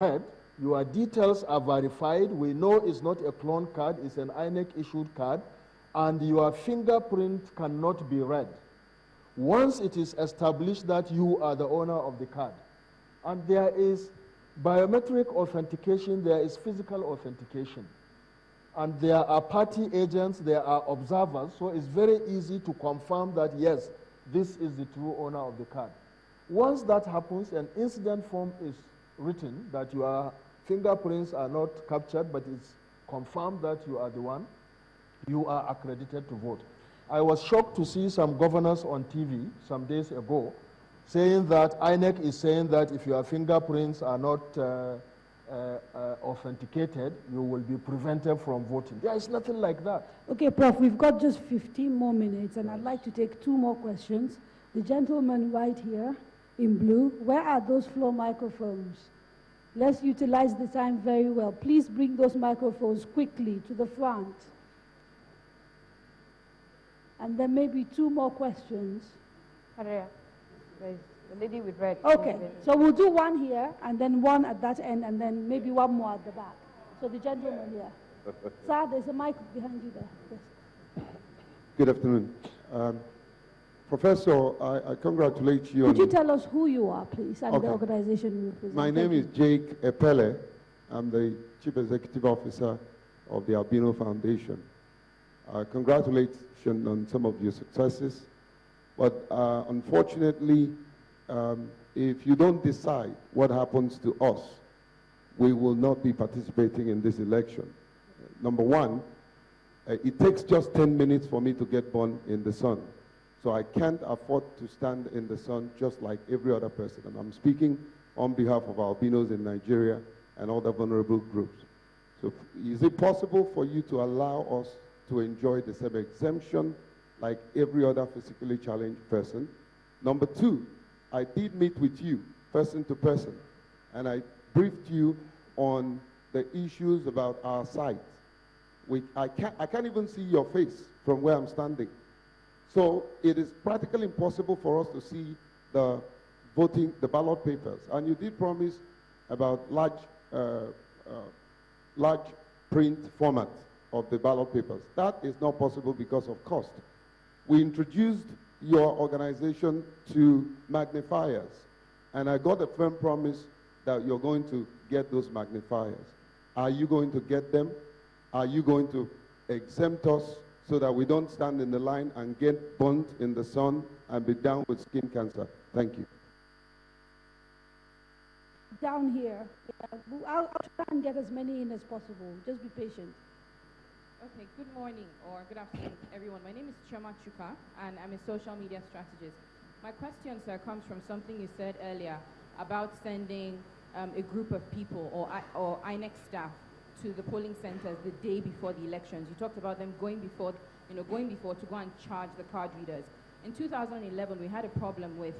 read, your details are verified. We know it's not a clone card, it's an INEC issued card, and your fingerprint cannot be read. Once it is established that you are the owner of the card, and there is biometric authentication, there is physical authentication, and there are party agents, there are observers, so it's very easy to confirm that yes, this is the true owner of the card. Once that happens, an incident form is written that your fingerprints are not captured, but it's confirmed that you are the one, you are accredited to vote. I was shocked to see some governors on TV some days ago saying that INEC is saying that if your fingerprints are not authenticated, you will be prevented from voting. There is nothing like that. Okay, Prof, we've got just 15 more minutes, and I'd like to take 2 more questions. The gentleman right here in blue, where are those floor microphones? Let's utilize the time very well. Please bring those microphones quickly to the front. And then maybe 2 more questions. The lady with red. Okay, so we'll do 1 here, and then 1 at that end, and then maybe 1 more at the back. So the gentleman here. Sir, there's a mic behind you there. Yes. Good afternoon. Professor, I congratulate you. Could you tell us who you are, please, and okay. the organization you represent? My name is Jake Epele. I'm the Chief Executive Officer of the Albino Foundation. Congratulations on some of your successes, but unfortunately, if you don't decide what happens to us, we will not be participating in this election. Number one, it takes just 10 minutes for me to get born in the sun. So I can't afford to stand in the sun just like every other person. And I'm speaking on behalf of albinos in Nigeria and other vulnerable groups. So is it possible for you to allow us to enjoy the same exemption like every other physically challenged person? Number two, I did meet with you, person to person, and I briefed you on the issues about our site. I can't even see your face from where I'm standing. So it is practically impossible for us to see the ballot papers. And you did promise about large print format of the ballot papers. That is not possible because of cost. We introduced your organization to magnifiers, and I got a firm promise that you're going to get those magnifiers. Are you going to get them? Are you going to exempt us so that we don't stand in the line and get burnt in the sun and be down with skin cancer? Thank you. Down here. I'll try and get as many in as possible. Just be patient. Okay, good morning or good afternoon, everyone. My name is Chioma Chuka, and I'm a social media strategist. My question, sir, comes from something you said earlier about sending a group of people or INEC staff to the polling centers the day before the elections. You talked about them going before to go and charge the card readers. In 2011, we had a problem with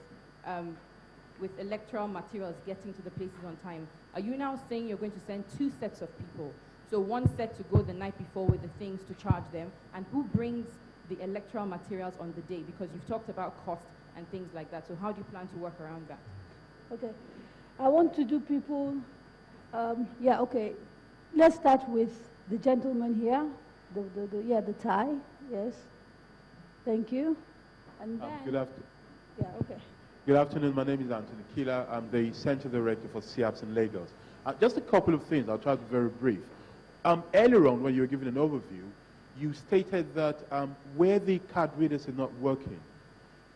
electoral materials getting to the places on time. Are you now saying you're going to send 2 sets of people? So 1 set to go the night before with the things to charge them, and who brings the electoral materials on the day? Because you've talked about cost and things like that. So how do you plan to work around that? Okay. I want to do people, yeah, okay. Let's start with the gentleman here, the tie, yes. Thank you. And then, good afternoon. Yeah, okay. Good afternoon, my name is Anthony Kila. I'm the Center Director for SIAPS in Lagos. Just a couple of things, I'll try to be very brief. Earlier on, when you were giving an overview, you stated that where the card readers are not working,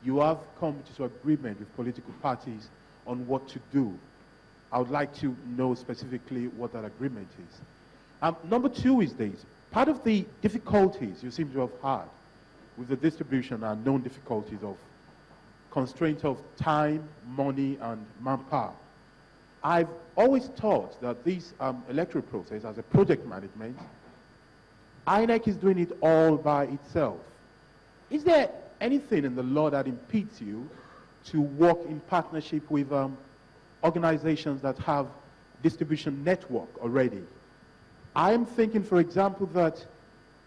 you have come to agreement with political parties on what to do. I would like to know specifically what that agreement is. Number 2 is this. Part of the difficulties you seem to have had with the distribution are known difficulties of constraint of time, money, and manpower. I've always thought that this electoral process, as a project management, INEC is doing it all by itself. Is there anything in the law that impedes you to work in partnership with organizations that have distribution network already? I'm thinking, for example, that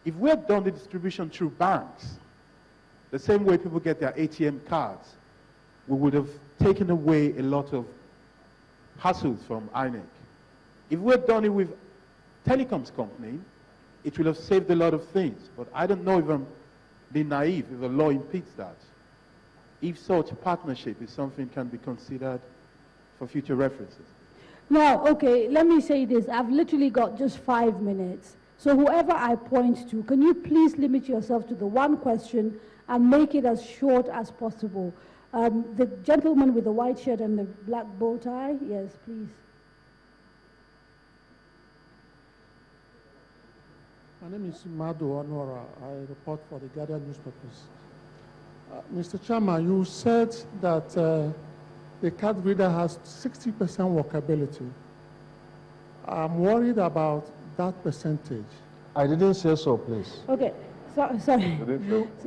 if we had done the distribution through banks, the same way people get their ATM cards, we would have taken away a lot of hassles from INEC. If we had done it with telecoms company, it will have saved a lot of things. But I don't know if I'm being naive, if the law impedes that. If such a partnership is something can be considered for future references. Now, okay, let me say this. I've literally got just 5 minutes. So whoever I point to, can you please limit yourself to the one question and make it as short as possible? The gentleman with the white shirt and the black bow tie, yes, please. My name is Madu Onora. I report for the Guardian newspapers. Mr. Chairman, you said that the card reader has 60% workability. I'm worried about that percentage. I didn't say so, please. Okay, sorry.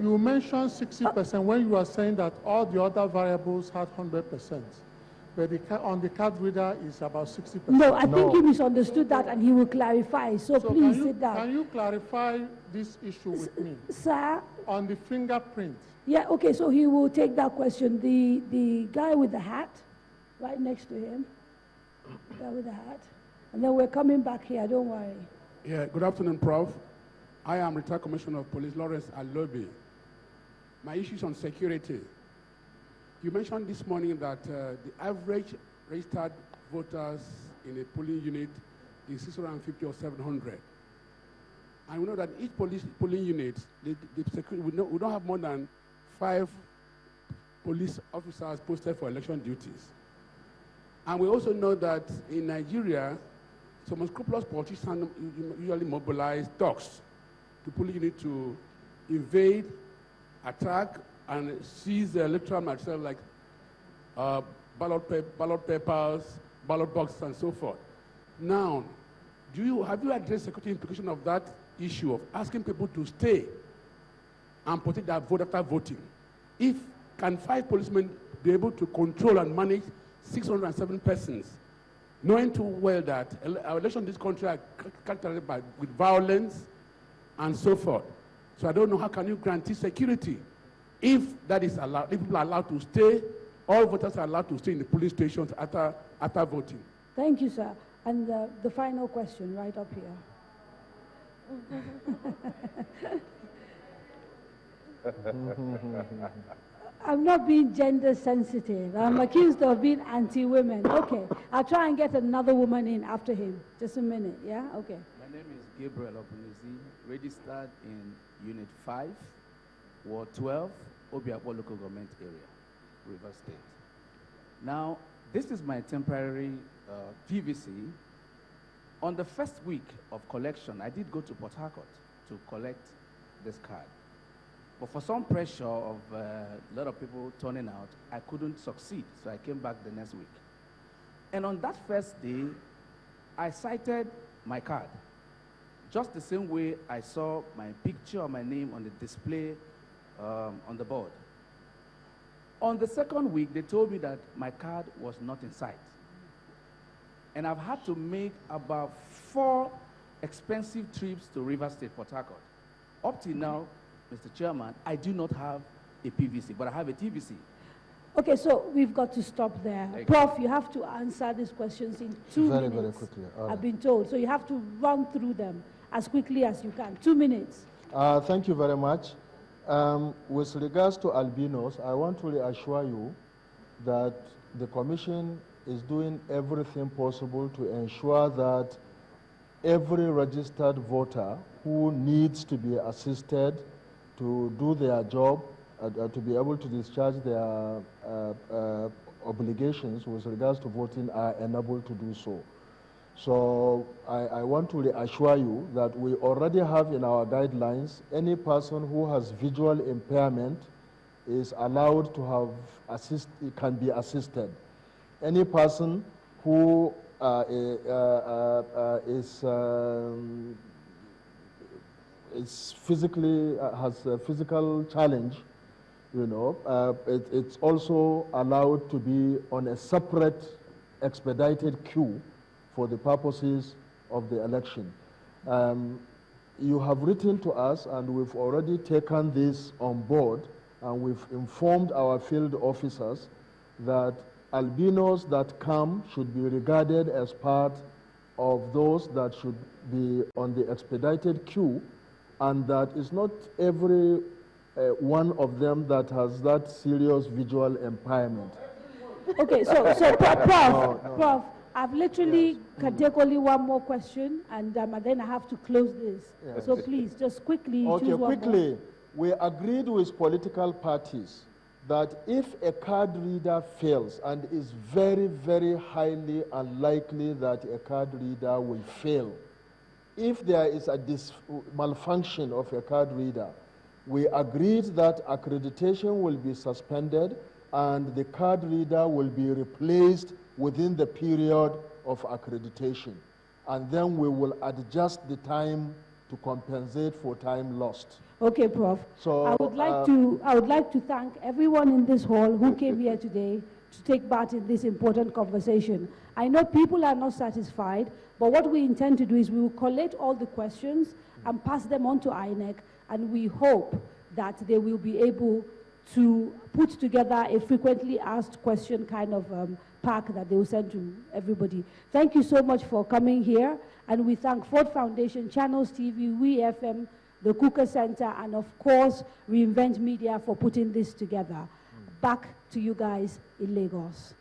You mentioned 60% when you were saying that all the other variables had 100%. But on the card reader is about 60%. No, I think he misunderstood that and he will clarify. So please sit down. Can you clarify this issue with me? Sir? On the fingerprint. Yeah, okay, so he will take that question. The guy with the hat, right next to him, the guy with the hat. And then we're coming back here, don't worry. Yeah, good afternoon, Prof. I am retired Commissioner of Police Lawrence Alobi. My issue is on security. You mentioned this morning that the average registered voters in a polling unit is 650 or 700. And we know that each polling unit, we don't have more than 5 police officers posted for election duties. And we also know that in Nigeria, some unscrupulous politicians usually mobilize dogs to polling unit to invade, attack, and seize the electoral material like ballot papers, ballot boxes, and so forth. Now, have you addressed the security implication of that issue of asking people to stay and protect their vote after voting? Can 5 policemen be able to control and manage 607 persons, knowing too well that our elections in this country are characterized with violence and so forth? So I don't know how can you guarantee security if that is allowed, if people are allowed to stay, all voters are allowed to stay in the polling stations after voting. Thank you, sir. And the final question right up here. I'm not being gender sensitive. I'm accused of being anti-women. Okay, I'll try and get another woman in after him. Just a minute, yeah? Okay. My name is Gabriel Opunisi, registered in Unit 5, Ward 12, Obiakpo Local Government Area, Rivers State. Now, this is my temporary PVC. On the first week of collection, I did go to Port Harcourt to collect this card. But for some pressure of a lot of people turning out, I couldn't succeed, so I came back the next week. And on that first day, I cited my card, just the same way I saw my picture or my name on the display on the board. On the second week, they told me that my card was not in sight. And I've had to make about 4 expensive trips to Rivers State, Port Harcourt. Up till now, Mr. Chairman, I do not have a PVC, but I have a TVC. Okay, so we've got to stop there. Prof, you have to answer these questions in 2 minutes. Very quickly. I've been told. So you have to run through them as quickly as you can. 2 minutes. Thank you very much. With regards to albinos, I want to reassure you that the Commission is doing everything possible to ensure that every registered voter who needs to be assisted to do their job, to be able to discharge their obligations with regards to voting are enabled to do so. So I want to reassure you that we already have in our guidelines, any person who has visual impairment is allowed to have can be assisted. Any person who is physically has a physical challenge, you know, it's also allowed to be on a separate expedited queue for the purposes of the election. You have written to us, and we've already taken this on board, and we've informed our field officers that albinos that come should be regarded as part of those that should be on the expedited queue, and that is not every one of them that has that serious visual impairment. Okay, so Prof, I've literally can take only one more question, and then I have to close this. Yes. So please, just quickly Okay, choose one quickly. more. We agreed with political parties that if a card reader fails, and it's very, very highly unlikely that a card reader will fail, if there is a malfunction of a card reader, we agreed that accreditation will be suspended and the card reader will be replaced within the period of accreditation. And then we will adjust the time to compensate for time lost. Okay, Prof. So, I would like to thank everyone in this hall who came here today to take part in this important conversation. I know people are not satisfied, but what we intend to do is we will collate all the questions and pass them on to INEC, and we hope that they will be able to put together a frequently asked question kind of pack that they will send to everybody. Thank you so much for coming here, and we thank Ford Foundation, Channels TV, WeFM, the Cooker Center, and of course, Reinvent Media for putting this together. Back to you guys in Lagos.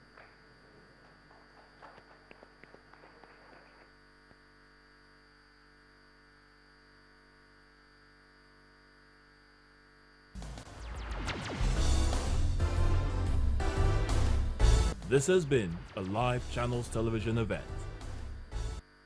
This has been a live Channels Television event.